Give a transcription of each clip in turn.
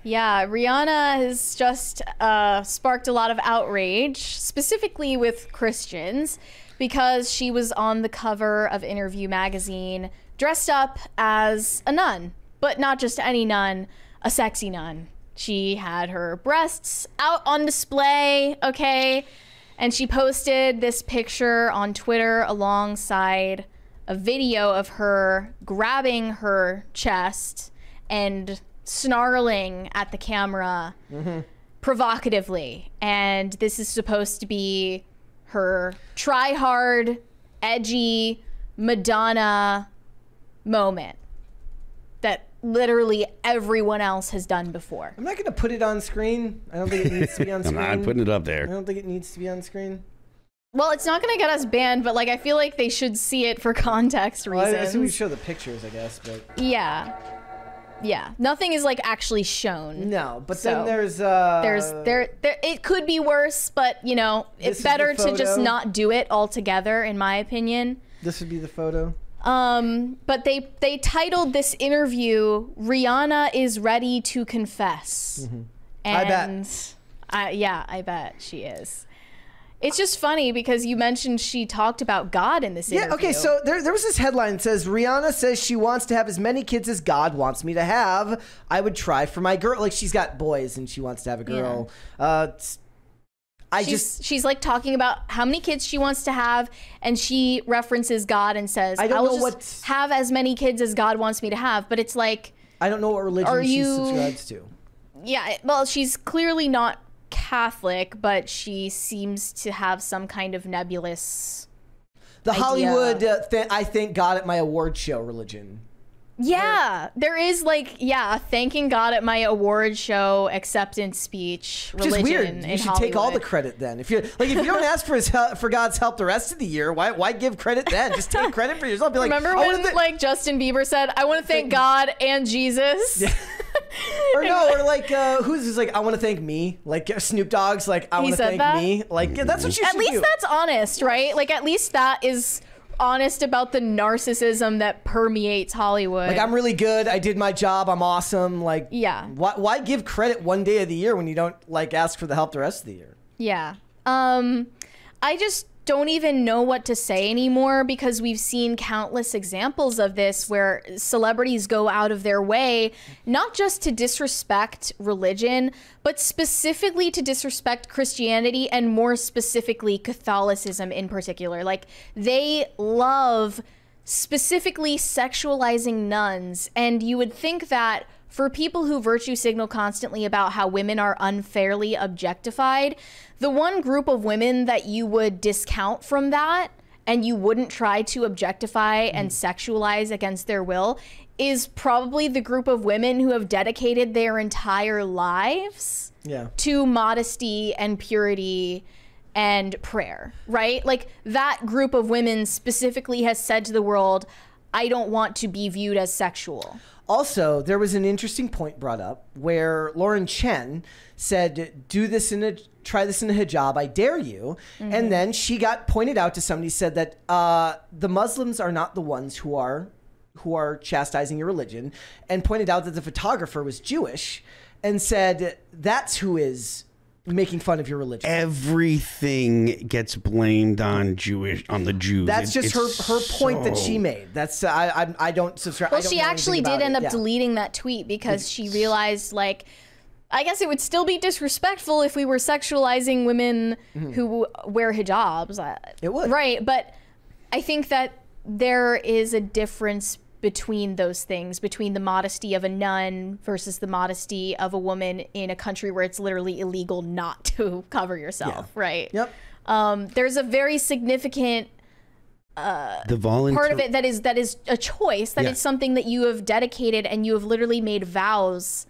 Yeah, Rihanna has just sparked a lot of outrage, specifically with Christians, because she was on the cover of Interview magazine dressed up as a nun, but not just any nun, a sexy nun. She had her breasts out on display, okay? And she posted this picture on Twitter alongside a video of her grabbing her chest and snarling at the camera provocatively. And this is supposed to be her try-hard, edgy Madonna moment that literally everyone else has done before. I'm not going to put it on screen. I don't think it needs to be on screen. I'm not putting it up there. I don't think it needs to be on screen. Well, it's not going to get us banned, but like I feel like they should see it for context reasons. I assume we show the pictures, I guess, but yeah. Yeah, nothing is like actually shown. No, but so then there's it could be worse, but you know, it's better to just not do it altogether, in my opinion. This would be the photo. But they titled this interview "Rihanna is ready to confess," and I bet she is. It's just funny because you mentioned she talked about God in this interview. Yeah, okay, so there was this headline that says, Rihanna says she wants to have as many kids as God wants me to have. I would try for my girl. Like, she's got boys and she wants to have a girl. Yeah. She's like talking about how many kids she wants to have, and she references God and says, I'll just have as many kids as God wants me to have. But it's like, I don't know what religion she subscribes to. Yeah, well, she's clearly not Catholic, but she seems to have some kind of nebulous idea. Hollywood I thank God at my award show religion. Yeah, there is like, thanking God at my award show acceptance speech religion. Which is weird. You should take all the credit then. If you don't ask for his help, for God's help the rest of the year, why give credit then? Just take credit for yourself. Be like, remember when like Justin Bieber said, "I want to thank God and Jesus." Yeah. Or no, or like who's like, I want to thank me. Like Snoop Dogg's like, I want to thank me. Like that's what you should do. At least that's honest, right? Like at least that is honest about the narcissism that permeates Hollywood. Like, I'm really good. I did my job. I'm awesome. Like, yeah. Why give credit one day of the year when you don't like ask for the help the rest of the year? Yeah. I just don't even know what to say anymore because we've seen countless examples of this where celebrities go out of their way, not just to disrespect religion, but specifically to disrespect Christianity and more specifically Catholicism in particular. Like they love specifically sexualizing nuns, and you would think that for people who virtue signal constantly about how women are unfairly objectified, the one group of women that you would discount from that and you wouldn't try to objectify and sexualize against their will is probably the group of women who have dedicated their entire lives to modesty and purity and prayer, right? Like that group of women specifically has said to the world, I don't want to be viewed as sexual. Also, there was an interesting point brought up where Lauren Chen said, try this in a hijab, I dare you. And then she got pointed out to somebody, said that the Muslims are not the ones who are chastising your religion, and pointed out that the photographer was Jewish and said that's who is making fun of your religion. Everything gets blamed on the Jews. That's just her point that she made. That's I don't subscribe. Well, she actually did end up deleting that tweet because she realized, like, I guess it would still be disrespectful if we were sexualizing women who wear hijabs. It would, right? But I think that there is a difference between those things, between the modesty of a nun versus the modesty of a woman in a country where it's literally illegal not to cover yourself, right? Yep. There's a very significant part of it that is a choice, that is something that you have dedicated and you have literally made vows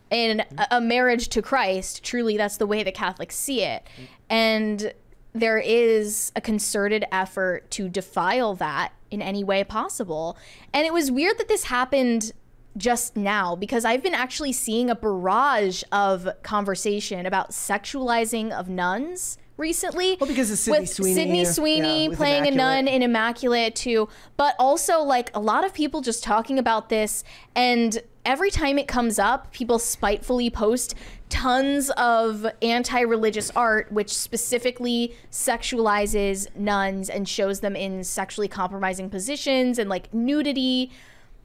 in a marriage to Christ. Truly, that's the way the Catholics see it. And there is a concerted effort to defile that in any way possible. And it was weird that this happened just now because I've been actually seeing a barrage of conversation about sexualizing of nuns recently. Well, because of Sydney Sweeney playing Immaculate. A nun in Immaculate too, but also like a lot of people just talking about this. And every time it comes up, people spitefully post tons of anti-religious art, which specifically sexualizes nuns and shows them in sexually compromising positions and like nudity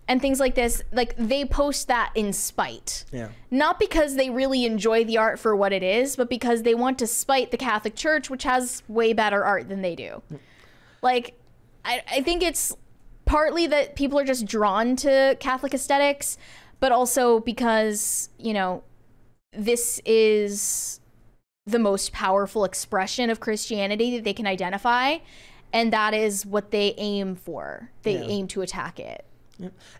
and things like this. Like, they post that in spite. Yeah. Not because they really enjoy the art for what it is, but because they want to spite the Catholic Church, which has way better art than they do. Like, I think it's partly that people are just drawn to Catholic aesthetics, but also because, you know, this is the most powerful expression of Christianity that they can identify, and that is what they aim for. They aim to attack it.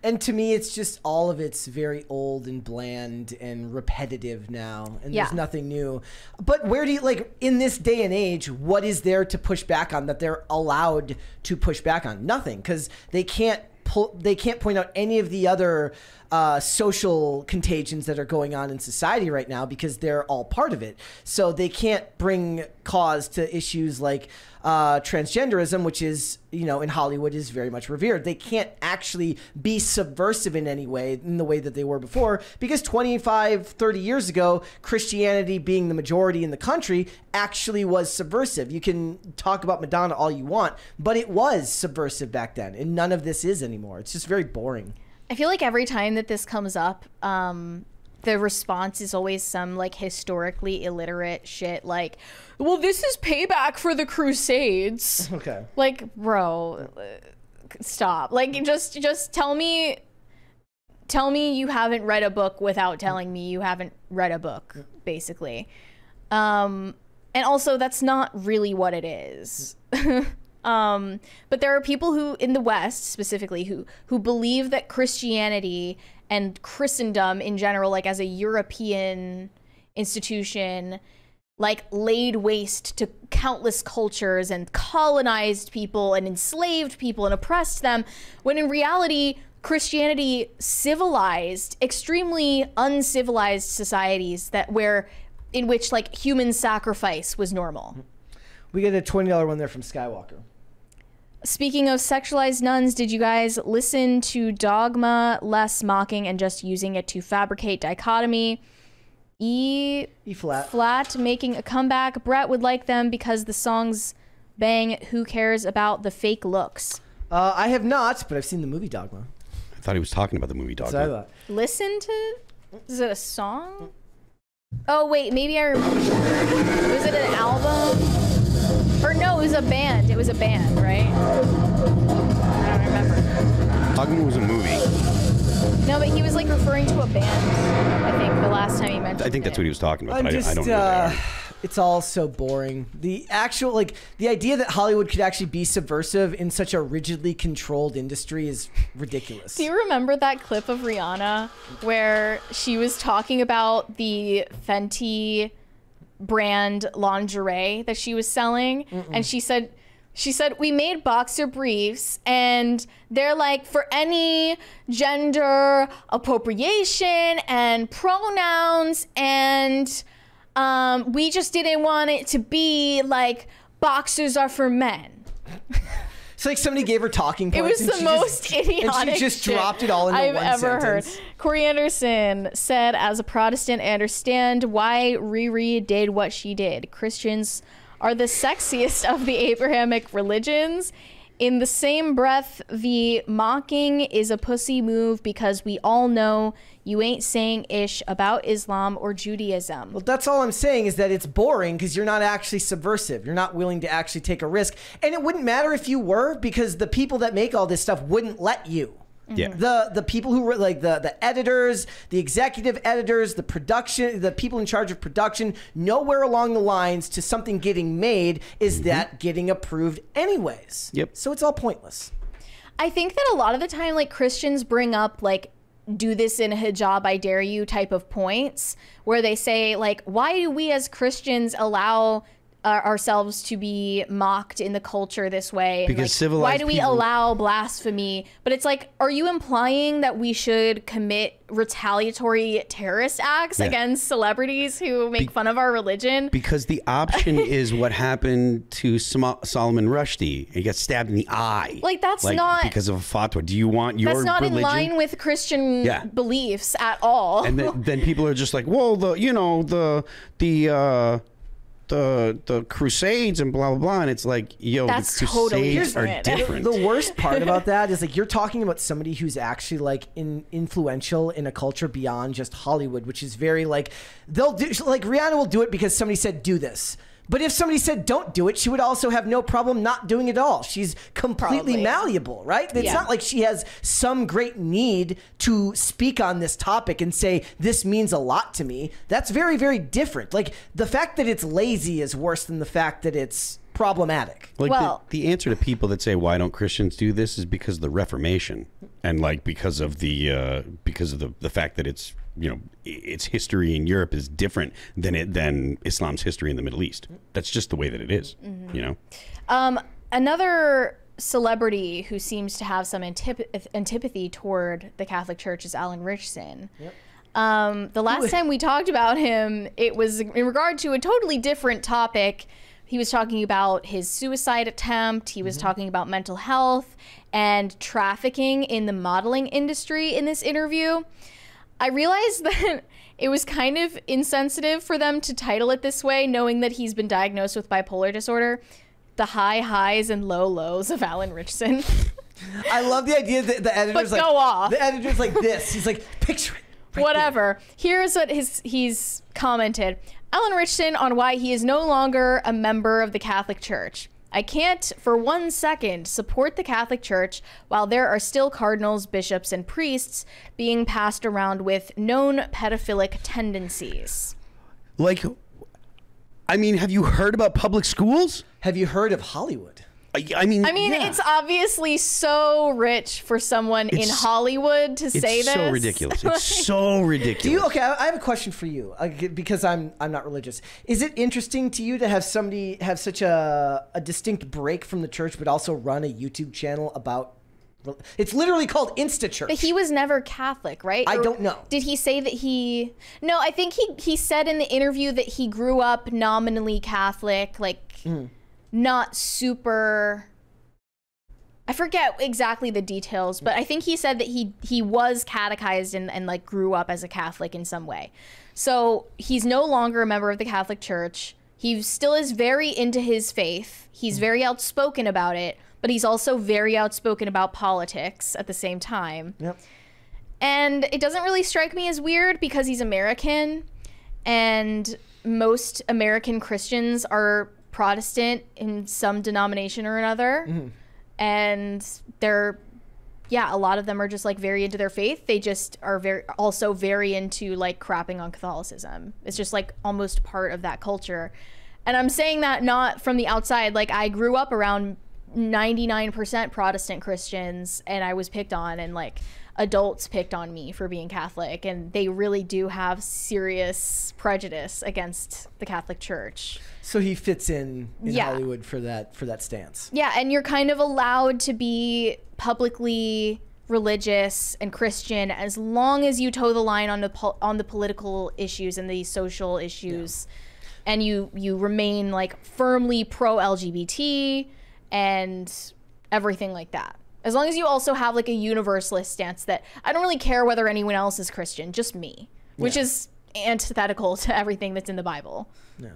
And to me, it's just all of it's very old and bland and repetitive now, and there's nothing new. But where do you, like, in this day and age, what is there to push back on that they're allowed to push back on? Nothing, because they can't point out any of the other social contagions that are going on in society right now, because they're all part of it. So they can't bring cause to issues like transgenderism, which is, you know, in Hollywood is very much revered. They can't actually be subversive in any way, in the way that they were before, because 25, 30 years ago, Christianity being the majority in the country actually was subversive. You can talk about Madonna all you want, but it was subversive back then, and none of this is anymore. It's just very boring. I feel like every time that this comes up, the response is always some like historically illiterate shit like, well, this is payback for the Crusades. Okay. Like, bro, stop. Like, just tell me you haven't read a book without telling me you haven't read a book, basically. And also, that's not really what it is. But there are people who, in the West specifically, who believe that Christianity and Christendom in general, like as a European institution, like laid waste to countless cultures and colonized people and enslaved people and oppressed them, when in reality, Christianity civilized extremely uncivilized societies in which like human sacrifice was normal. We get a $20 one there from Skywalker. Speaking of sexualized nuns, did you guys listen to Dogma, Less Mocking and Just Using It to Fabricate Dichotomy? E flat making a comeback. Brett would like them because the songs bang. Who cares about the fake looks? I have not, but I've seen the movie Dogma. I thought he was talking about the movie Dogma. That's what I thought. Listen to... Is it a song? Oh, wait, maybe I remember. Was it an album? Or no, it was a band. It was a band, right? I don't remember. Dogma was a movie. No, but he was like referring to a band, I think, the last time he mentioned I think that's what he was talking about, but I don't know what they are. It's all so boring. The actual, like, the idea that Hollywood could actually be subversive in such a rigidly controlled industry is ridiculous. Do you remember that clip of Rihanna where she was talking about the Fenty brand lingerie that she was selling? And she said, we made boxer briefs and they're like for any gender appropriation and pronouns, and we just didn't want it to be like boxers are for men. It's like somebody gave her talking points. It was the most idiotic and she just shit dropped it all into I've one ever sentence. heard. Corey Anderson said, as a Protestant, I understand why Riri did what she did. Christians are the sexiest of the Abrahamic religions. In the same breath, the mocking is a pussy move because we all know you ain't saying ish about Islam or Judaism. Well, that's all I'm saying is that it's boring because you're not actually subversive. You're not willing to actually take a risk. And it wouldn't matter if you were, because the people that make all this stuff wouldn't let you. Yeah. The people who were like the editors, the executive editors, the production, the people in charge of production, nowhere along the lines to something getting made is that getting approved anyways. Yep. So it's all pointless. I think that a lot of the time, like, Christians bring up like, do this in a hijab, I dare you type of points where they say like, why do we as Christians allow ourselves to be mocked in the culture this way? And Because like, civilized why do we people- allow blasphemy? But it's like, are you implying that we should commit retaliatory terrorist acts against celebrities who make fun of our religion? Because the option is what happened to Solomon Rushdie. He got stabbed in the eye. Like, that's not... because of a fatwa. Do you want your That's not religion? in line with Christian beliefs at all. And then people are just like, well, the Crusades and blah blah blah, and it's like, yo, That's the totally Crusades are different. different. The worst part about that is like you're talking about somebody who's actually like influential in a culture beyond just Hollywood, which is very like they'll do like Rihanna will do it because somebody said do this. But if somebody said don't do it, she would also have no problem not doing it at all. She's completely Probably. malleable, right? It's not like she has some great need to speak on this topic and say, this means a lot to me. That's very, very different. Like, the fact that it's lazy is worse than the fact that it's problematic. Like Well- the answer to people that say why don't Christians do this is because of the Reformation, and like because of the fact that it's, you know, its history in Europe is different than Islam's history in the Middle East. That's just the way that it is, you know. Another celebrity who seems to have some antipathy toward the Catholic Church is Alan Richson. The last time we talked about him, it was in regard to a totally different topic. He was talking about his suicide attempt. He was talking about mental health and trafficking in the modeling industry in this interview. I realized that it was kind of insensitive for them to title it this way, knowing that he's been diagnosed with bipolar disorder. The high highs and low lows of Alan Richson. I love the idea that the editor's But like, go off. the editor's like this. He's like, picture it. right Whatever. Here's what he's commented. Alan Richson on why he is no longer a member of the Catholic Church. I can't for 1 second support the Catholic Church while there are still cardinals, bishops, and priests being passed around with known pedophilic tendencies. Like, I mean, have you heard about public schools? Have you heard of Hollywood? I mean, Yeah. It's obviously so rich for someone in Hollywood to say this. It's so ridiculous. It's so ridiculous. Do you? Okay, I have a question for you because I'm not religious. Is it interesting to you to have somebody have such a distinct break from the church, but also run a YouTube channel about? It's literally called InstaChurch. But he was never Catholic, right? I Or don't know. Did he say that he... No, I think he said in the interview that he grew up nominally Catholic, like not super... I forget exactly the details, but I think he said that he was catechized and like grew up as a Catholic in some way. So he's no longer a member of the Catholic Church. He still is very into his faith. He's very outspoken about it, but he's also very outspoken about politics at the same time. Yep. And it doesn't really strike me as weird because he's American, and most American Christians are Protestant in some denomination or another. And they're, a lot of them are just like very into their faith. They just are very into like crapping on Catholicism. It's just like almost part of that culture. And I'm saying that not from the outside. Like, I grew up around 99% Protestant Christians, and I was picked on, and like adults picked on me for being Catholic, and they really do have serious prejudice against the Catholic Church. So he fits in Hollywood for that stance. Yeah, and you're kind of allowed to be publicly religious and Christian as long as you toe the line on the political issues and the social issues, and you remain like firmly pro-LGBT and everything like that. As long as you also have like a universalist stance that I don't really care whether anyone else is Christian, just me, which is antithetical to everything that's in the Bible. Yeah.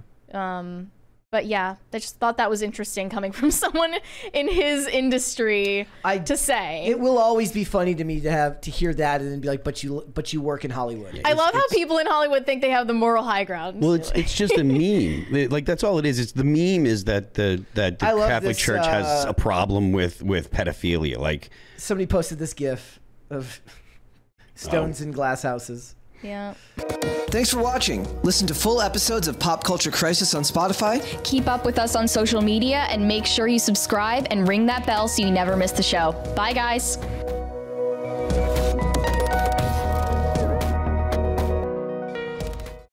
But yeah, I just thought that was interesting coming from someone in his industry to say. It will always be funny to me to hear that and then be like, but you work in Hollywood. I love how people in Hollywood think they have the moral high ground. Well, it's just a meme. Like, that's all it is. It's the meme is that the Catholic Church has a problem with pedophilia. Like, somebody posted this GIF of stones in glass houses. Yeah. Thanks for watching. Listen to full episodes of Pop Culture Crisis on Spotify. Keep up with us on social media and make sure you subscribe and ring that bell so you never miss the show. Bye, guys.